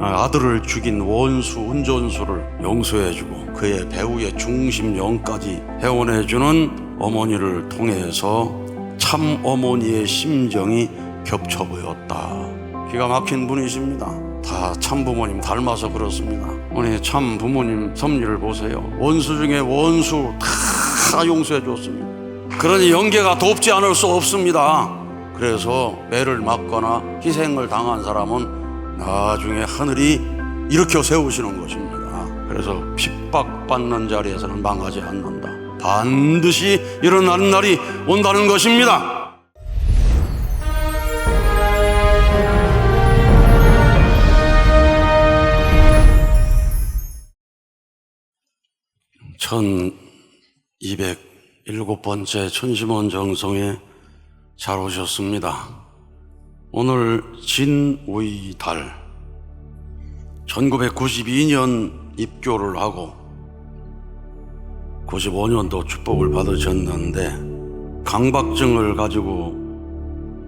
아들을 죽인 원수 운전수를 용서해주고 그의 배우의 중심령까지 회원해주는 어머니를 통해서 참 어머니의 심정이 겹쳐 보였다. 기가 막힌 분이십니다. 다 참 부모님 닮아서 그렇습니다. 오늘 참 부모님 섭리를 보세요. 원수 중에 원수 다 용서해 줬습니다. 그러니 영계가 돕지 않을 수 없습니다. 그래서 매를 맞거나 희생을 당한 사람은 나중에 하늘이 일으켜 세우시는 것입니다. 그래서 핍박받는 자리에서는 망하지 않는다. 반드시 일어나는 날이 온다는 것입니다. (1207번째) 천심원 정성에 잘 오셨습니다. 오늘 진의달 1992년 입교를 하고 95년도 축복을 받으셨는데 강박증을 가지고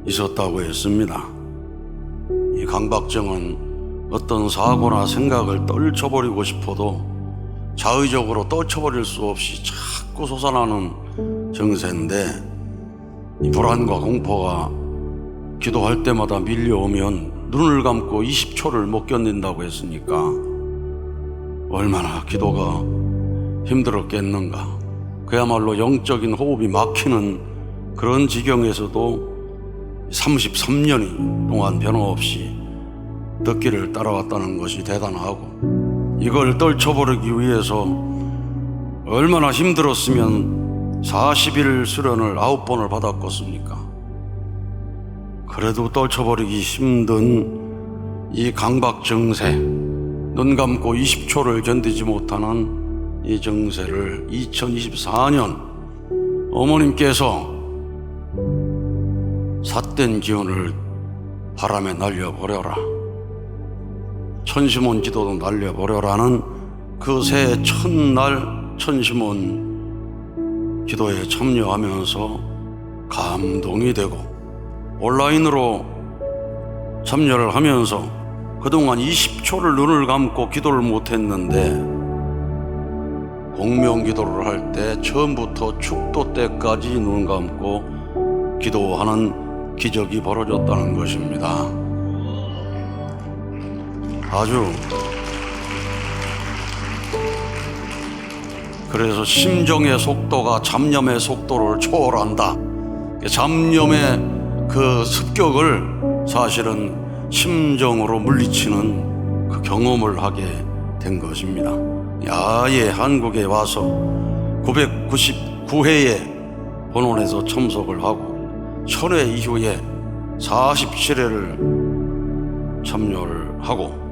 있었다고 했습니다. 이 강박증은 어떤 사고나 생각을 떨쳐버리고 싶어도 자의적으로 떨쳐버릴 수 없이 자꾸 솟아나는 증세인데, 이 불안과 공포가 기도할 때마다 밀려오면 눈을 감고 20초를 못 견딘다고 했으니까 얼마나 기도가 힘들었겠는가. 그야말로 영적인 호흡이 막히는 그런 지경에서도 33년이 동안 변함없이 덕기를 따라왔다는 것이 대단하고, 이걸 떨쳐버리기 위해서 얼마나 힘들었으면 40일 수련을 9번을 받았겠습니까? 그래도 떨쳐버리기 힘든 이 강박 증세, 눈 감고 20초를 견디지 못하는 이 증세를 2024년 어머님께서 삿된 기운을 바람에 날려버려라, 천심원 기도도 날려버려라는 그 새해 첫날 천심원 기도에 참여하면서 감동이 되고, 온라인으로 참여를 하면서 그동안 20초를 눈을 감고 기도를 못했는데 공명기도를 할 때 처음부터 축도 때까지 눈 감고 기도하는 기적이 벌어졌다는 것입니다. 아주 그래서 심정의 속도가 잡념의 속도를 초월한다. 잡념의 그 습격을 사실은 심정으로 물리치는 그 경험을 하게 된 것입니다. 아예 한국에 와서 999회에 본원에서 참석을 하고 1000회 이후에 47회를 참여를 하고,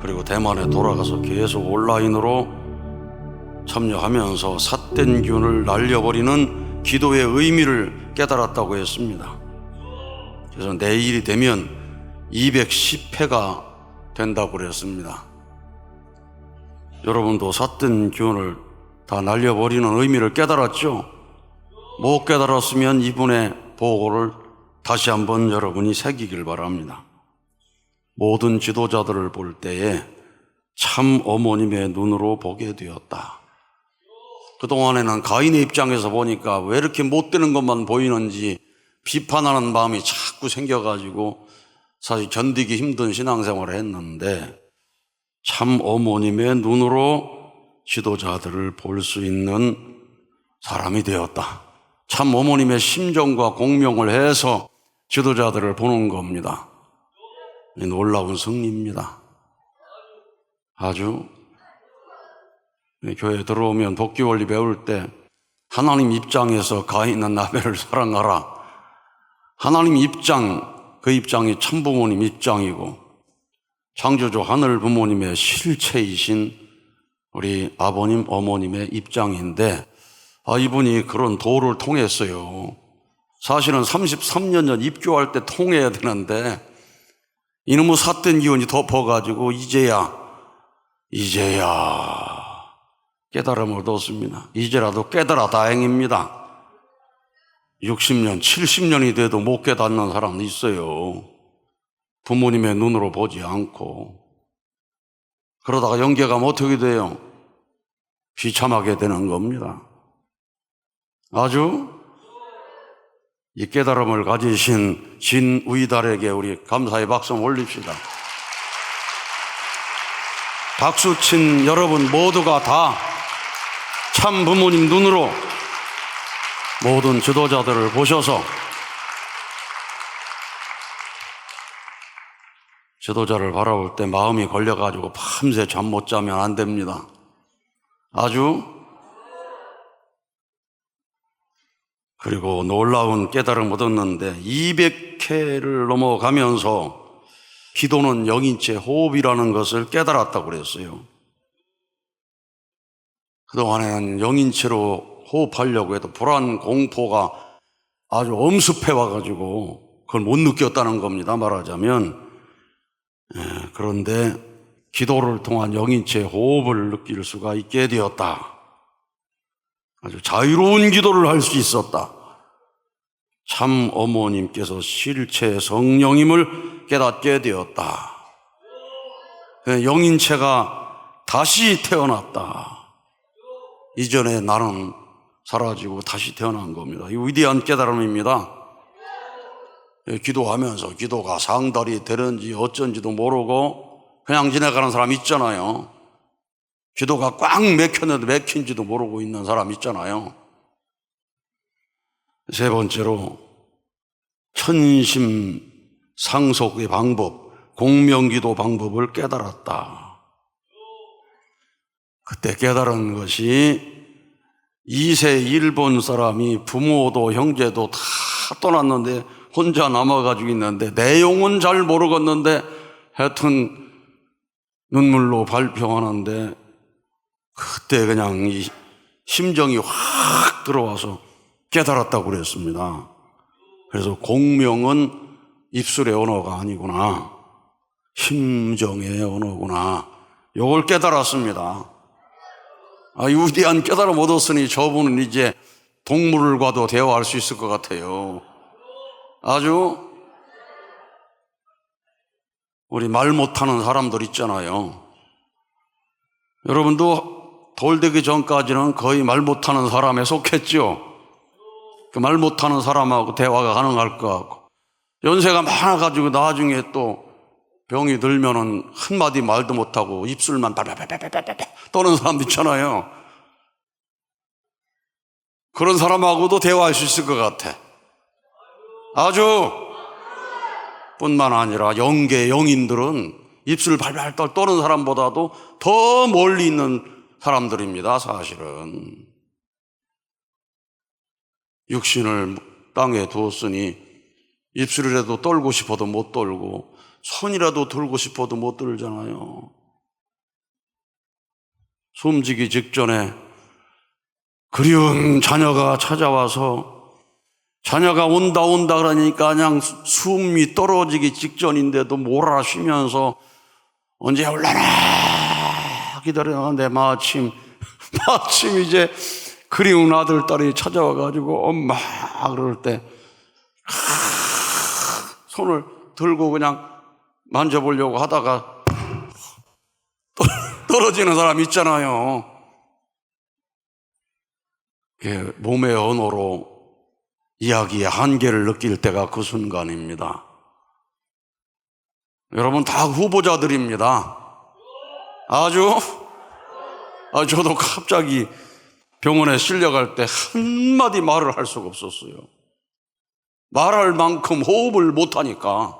그리고 대만에 돌아가서 계속 온라인으로 참여하면서 삿된 균을 날려버리는 기도의 의미를 깨달았다고 했습니다. 그래서 내일이 되면 210회가 된다고 그랬습니다. 여러분도 삿된 균을 다 날려버리는 의미를 깨달았죠? 못 깨달았으면 이분의 보고를 다시 한번 여러분이 새기길 바랍니다. 모든 지도자들을 볼 때에 참 어머님의 눈으로 보게 되었다. 그동안에는 가인의 입장에서 보니까 왜 이렇게 못되는 것만 보이는지 비판하는 마음이 자꾸 생겨가지고 사실 견디기 힘든 신앙생활을 했는데, 참 어머님의 눈으로 지도자들을 볼 수 있는 사람이 되었다. 참 어머님의 심정과 공명을 해서 지도자들을 보는 겁니다. 놀라운 승리입니다. 아주 교회에 들어오면 복귀원리 배울 때 하나님 입장에서 가인은 아벨을 사랑하라, 하나님 입장, 그 입장이 참부모님 입장이고 창조주 하늘 부모님의 실체이신 우리 아버님 어머님의 입장인데, 이분이 그런 도를 통했어요. 사실은 33년 전 입교할 때 통해야 되는데 이놈의 삿된 기운이 덮어가지고 이제야 깨달음을 얻었습니다. 이제라도 깨달아 다행입니다. 60년, 70년이 돼도 못 깨닫는 사람도 있어요. 부모님의 눈으로 보지 않고 그러다가 영계가면 어떻게 돼요? 비참하게 되는 겁니다. 아주 이 깨달음을 가지신 진우이달에게 우리 감사의 박수 올립시다. 박수친 여러분 모두가 다 참 부모님 눈으로 모든 지도자들을 보셔서 지도자를 바라볼 때 마음이 걸려가지고 밤새 잠 못 자면 안 됩니다. 아주 그리고 놀라운 깨달음을 얻었는데 200회를 넘어가면서 기도는 영인체 호흡이라는 것을 깨달았다고 그랬어요. 그동안에는 영인체로 호흡하려고 해도 불안, 공포가 아주 엄습해 와가지고 그걸 못 느꼈다는 겁니다, 말하자면. 그런데 기도를 통한 영인체 호흡을 느낄 수가 있게 되었다. 아주 자유로운 기도를 할 수 있었다. 참 어머님께서 실체 성령임을 깨닫게 되었다. 영인체가 다시 태어났다. 이전에 나는 사라지고 다시 태어난 겁니다. 이 위대한 깨달음입니다. 기도하면서 기도가 상달이 되는지 어쩐지도 모르고 그냥 지나가는 사람 있잖아요. 기도가 꽉 막혔는데 막힌지도 모르고 있는 사람 있잖아요. 세 번째로 천심 상속의 방법, 공명기도 방법을 깨달았다. 그때 깨달은 것이 2세 일본 사람이 부모도 형제도 다 떠났는데 혼자 남아가지고 있는데 내용은 잘 모르겠는데 하여튼 눈물로 발표하는데 그때 그냥 이 심정이 확 들어와서 깨달았다고 그랬습니다. 그래서 공명은 입술의 언어가 아니구나, 심정의 언어구나, 이걸 깨달았습니다. 위대한 깨달음 얻었으니 저분은 이제 동물과도 대화할 수 있을 것 같아요. 아주 우리 말 못하는 사람들 있잖아요. 여러분도 돌되기 전까지는 거의 말 못하는 사람에 속했죠. 그 말 못하는 사람하고 대화가 가능할 것 같고, 연세가 많아가지고 나중에 또 병이 들면은 한마디 말도 못하고 입술만 발발발발발발 떠는 사람도 있잖아요. 그런 사람하고도 대화할 수 있을 것 같아. 아주 뿐만 아니라 영계 영인들은 입술 발발 떠는 사람보다도 더 멀리 있는 사람들입니다. 사실은 육신을 땅에 두었으니 입술이라도 떨고 싶어도 못 떨고 손이라도 들고 싶어도 못 들잖아요. 숨지기 직전에 그리운 자녀가 찾아와서 자녀가 온다 그러니까 그냥 숨이 떨어지기 직전인데도 몰아쉬면서 언제 올라나 기다렸는데 마침 이제 그리운 아들, 딸이 찾아와가지고 엄마 그럴 때 손을 들고 그냥 만져보려고 하다가 떨어지는 사람 있잖아요. 몸의 언어로 이야기의 한계를 느낄 때가 그 순간입니다. 여러분 다 후보자들입니다. 저도 갑자기 병원에 실려갈 때 한마디 말을 할 수가 없었어요. 말할 만큼 호흡을 못하니까.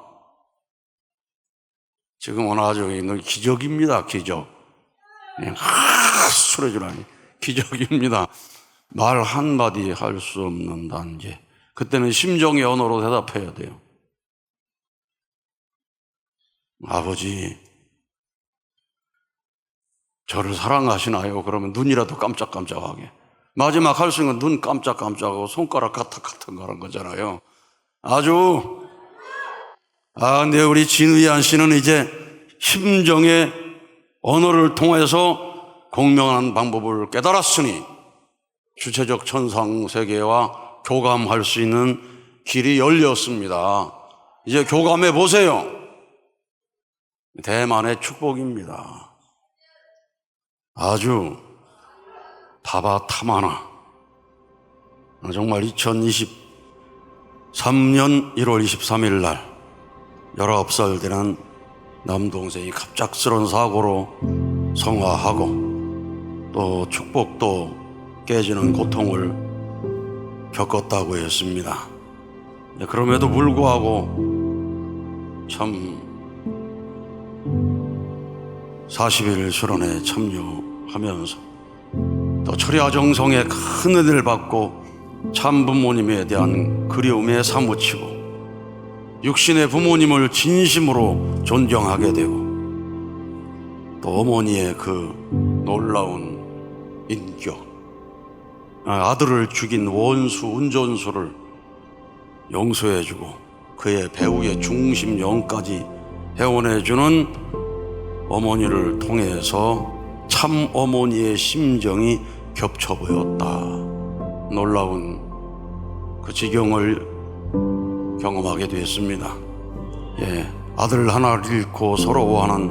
지금은 아주 기적입니다. 기적. 소리주라니 기적입니다. 말 한마디 할 수 없는 단계. 그때는 심정의 언어로 대답해야 돼요. 아버지, 저를 사랑하시나요? 그러면 눈이라도 깜짝깜짝하게. 마지막 할 수 있는 건 눈 깜짝깜짝하고 손가락 카탁카탁 하는 거잖아요. 근데 우리 진의한 씨는 이제 심정의 언어를 통해서 공명하는 방법을 깨달았으니 주체적 천상 세계와 교감할 수 있는 길이 열렸습니다. 이제 교감해 보세요. 대만의 축복입니다. 아주 바바타마나 정말 2023년 1월 23일 날 19살 되는 남동생이 갑작스런 사고로 성화하고 또 축복도 깨지는 고통을 겪었다고 했습니다. 그럼에도 불구하고 참 40일 수련회에 참여하면서 또 철야정성의 큰 은혜를 받고 참 부모님에 대한 그리움에 사무치고 육신의 부모님을 진심으로 존경하게 되고 또 어머니의 그 놀라운 인격, 아들을 죽인 원수 운전수를 용서해주고 그의 배우의 중심령까지 회원해주는 어머니를 통해서 참 어머니의 심정이 겹쳐 보였다. 놀라운 그 지경을 경험하게 되었습니다. 아들 하나를 잃고 서러워하는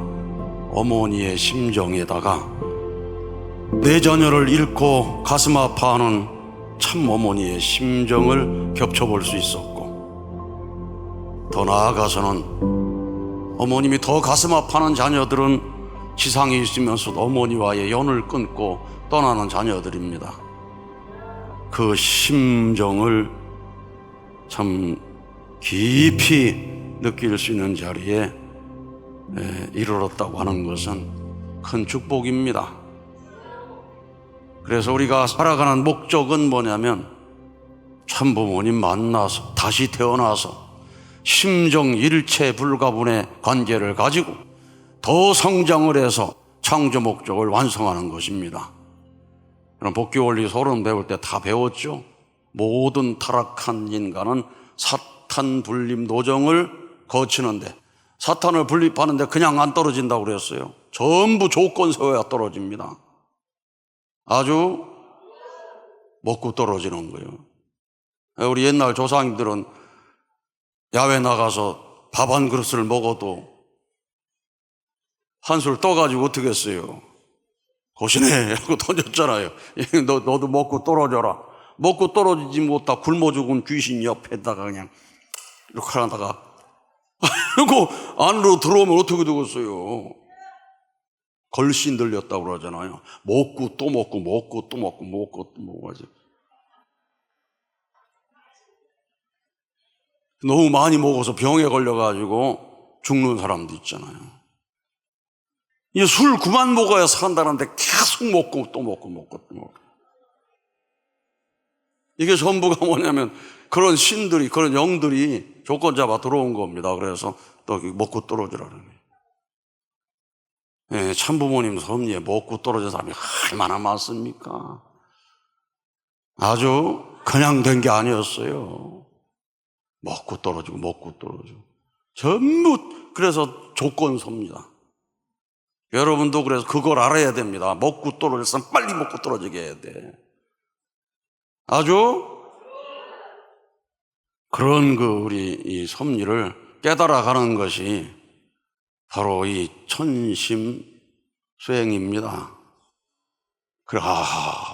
어머니의 심정에다가 내 자녀를 잃고 가슴 아파하는 참 어머니의 심정을 겹쳐볼 수 있었고, 더 나아가서는 어머님이 더 가슴 아파하는 자녀들은 지상에 있으면서도 어머니와의 연을 끊고 떠나는 자녀들입니다. 그 심정을 참 깊이 느낄 수 있는 자리에 이르렀다고 하는 것은 큰 축복입니다. 그래서 우리가 살아가는 목적은 뭐냐면 참 부모님 만나서 다시 태어나서 심정 일체 불가분의 관계를 가지고 더 성장을 해서 창조 목적을 완성하는 것입니다. 그럼 복귀원리 소론 배울 때 다 배웠죠. 모든 타락한 인간은 사탄 분립 노정을 거치는데, 사탄을 분립하는데 그냥 안 떨어진다고 그랬어요. 전부 조건 세워야 떨어집니다. 아주 먹고 떨어지는 거예요. 우리 옛날 조상님들은 야외 나가서 밥 한 그릇을 먹어도 한술 떠가지고 어떻게 했어요? 고시네 하고 던졌잖아요. 너도 먹고 떨어져라. 먹고 떨어지지 못하 굶어 죽은 귀신 옆에다가 그냥 이렇게 하다가 그리고 안으로 들어오면 어떻게 되겠어요? 걸신 들렸다고 그러잖아요. 먹고 또 먹고 먹고 또 먹고 먹고 또 먹어야지. 너무 많이 먹어서 병에 걸려가지고 죽는 사람도 있잖아요. 이 술 그만 먹어야 산다는데 계속 먹고 또 먹고 먹고 또 먹고. 이게 전부가 뭐냐면 그런 신들이, 그런 영들이 조건 잡아 들어온 겁니다. 그래서 또 먹고 떨어지라는 거예요. 참 부모님 섭리에 먹고 떨어진 사람이 얼마나 많습니까? 아주 그냥 된 게 아니었어요. 먹고 떨어지고 먹고 떨어지고 전부 그래서 조건 섭니다. 여러분도 그래서 그걸 알아야 됩니다. 먹고 떨어졌으면 빨리 먹고 떨어지게 해야 돼. 아주 그런 우리 이 섭리를 깨달아가는 것이 바로 이 천심 수행입니다. 그래,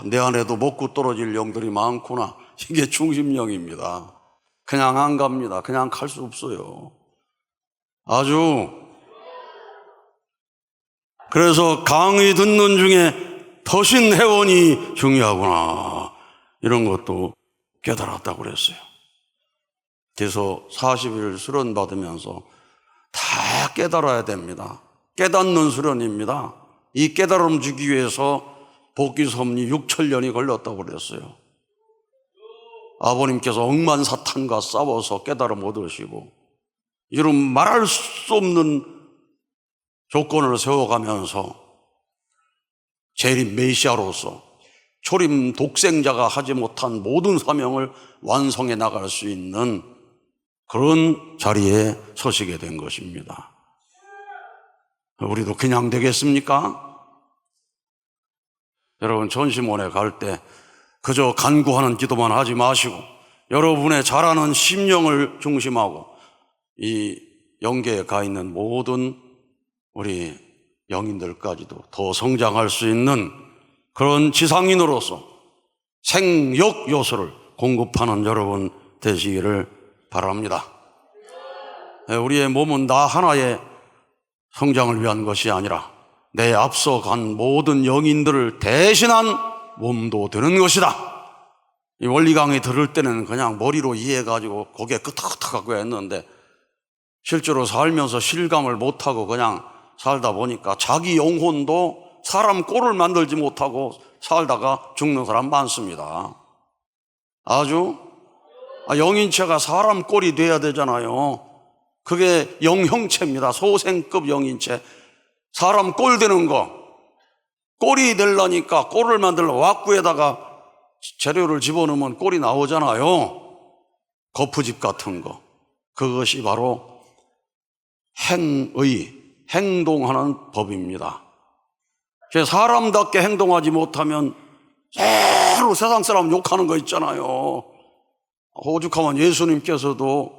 내 안에도 먹고 떨어질 영들이 많구나. 이게 중심령입니다. 그냥 안 갑니다. 그냥 갈 수 없어요. 아주. 그래서 강의 듣는 중에 더신 회원이 중요하구나. 이런 것도 깨달았다고 그랬어요. 그래서 40일 수련 받으면서 다 깨달아야 됩니다. 깨닫는 수련입니다. 이 깨달음 주기 위해서 복귀섭리 6천년이 걸렸다고 그랬어요. 아버님께서 억만사탄과 싸워서 깨달음 얻으시고 이런 말할 수 없는 조건을 세워가면서 재림 메시아로서 초림 독생자가 하지 못한 모든 사명을 완성해 나갈 수 있는 그런 자리에 서시게 된 것입니다. 우리도 그냥 되겠습니까? 여러분, 전심원에 갈 때 그저 간구하는 기도만 하지 마시고 여러분의 잘하는 심령을 중심하고 이 영계에 가 있는 모든 우리 영인들까지도 더 성장할 수 있는 그런 지상인으로서 생육 요소를 공급하는 여러분 되시기를 바랍니다. 우리의 몸은 나 하나의 성장을 위한 것이 아니라 내 앞서간 모든 영인들을 대신한 몸도 되는 것이다. 이 원리 강의 들을 때는 그냥 머리로 이해해가지고 고개 끄덕끄덕하고 했는데 실제로 살면서 실감을 못하고 그냥 살다 보니까 자기 영혼도 사람 꼴을 만들지 못하고 살다가 죽는 사람 많습니다. 아주 영인체가 사람 꼴이 돼야 되잖아요. 그게 영형체입니다. 소생급 영인체. 사람 꼴 되는 거, 꼴이 되려니까 꼴을 만들러 왁구에다가 재료를 집어넣으면 꼴이 나오잖아요. 거푸집 같은 거. 그것이 바로 행동하는 법입니다. 사람답게 행동하지 못하면 새로 세상 사람 욕하는 거 있잖아요. 오죽하면 예수님께서도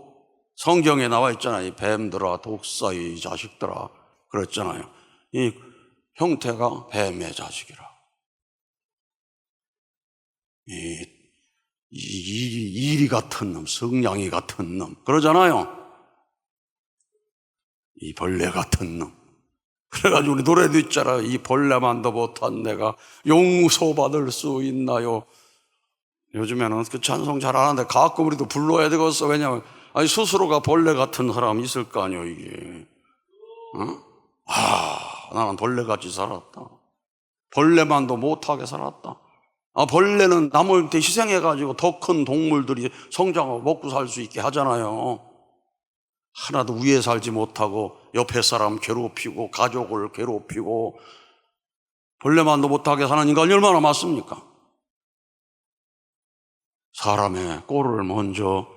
성경에 나와 있잖아요. 이 뱀들아, 독사, 이 자식들아 그랬잖아요. 이 형태가 뱀의 자식이라. 이리 같은 놈, 성냥이 같은 놈 그러잖아요. 이 벌레 같은 놈. 그래가지고 우리 노래도 있잖아요. 이 벌레만도 못한 내가 용서받을 수 있나요? 요즘에는 그 찬송 잘 안 하는데 가끔 우리도 불러야 되겠어. 왜냐하면 스스로가 벌레 같은 사람이 있을 거 아니에요. 이게 나는 벌레같이 살았다. 벌레만도 못하게 살았다. 벌레는 남한테 희생해가지고 더 큰 동물들이 성장하고 먹고 살 수 있게 하잖아요. 하나도 위에 살지 못하고 옆에 사람 괴롭히고 가족을 괴롭히고 벌레만도 못하게 사는 인간이 얼마나 많습니까? 사람의 꼴을 먼저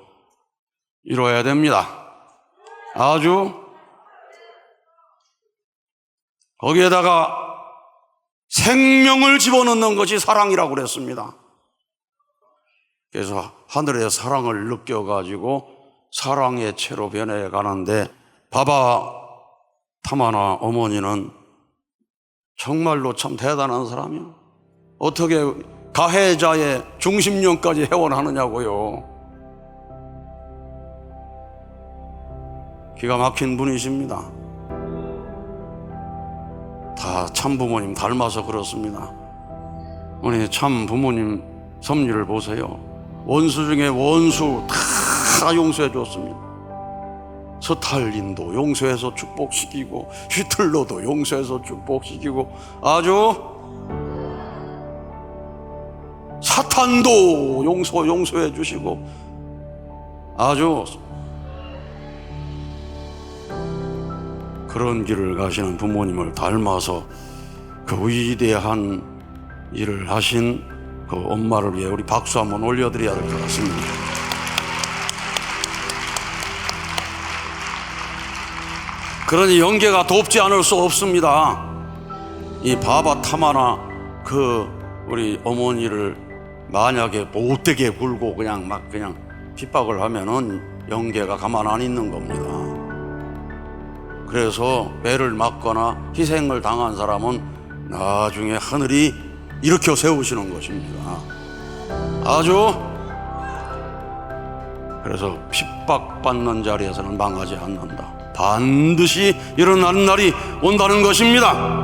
이뤄야 됩니다. 아주 거기에다가 생명을 집어넣는 것이 사랑이라고 그랬습니다. 그래서 하늘의 사랑을 느껴가지고 사랑의 채로 변해가는데 바바 타마나 어머니는 정말로 참 대단한 사람이에요. 어떻게 가해자의 중심령까지 회원하느냐고요. 기가 막힌 분이십니다. 다 참 부모님 닮아서 그렇습니다. 우리 참 부모님 섭리를 보세요. 원수 중에 원수 다 용서해 줬습니다. 스탈린도 용서해서 축복시키고 히틀러도 용서해서 축복시키고 아주 사탄도 용서해 주시고 아주 그런 길을 가시는 부모님을 닮아서 그 위대한 일을 하신 그 엄마를 위해 우리 박수 한번 올려드려야 될 것 같습니다. 그러니 영계가 돕지 않을 수 없습니다. 이 바바 타마나 그 우리 어머니를 만약에 못되게 굴고 그냥 핍박을 하면은 영계가 가만 안 있는 겁니다. 그래서 매를 맞거나 희생을 당한 사람은 나중에 하늘이 일으켜 세우시는 것입니다. 아주 그래서 핍박받는 자리에서는 망하지 않는다. 반드시 일어나는 날이 온다는 것입니다.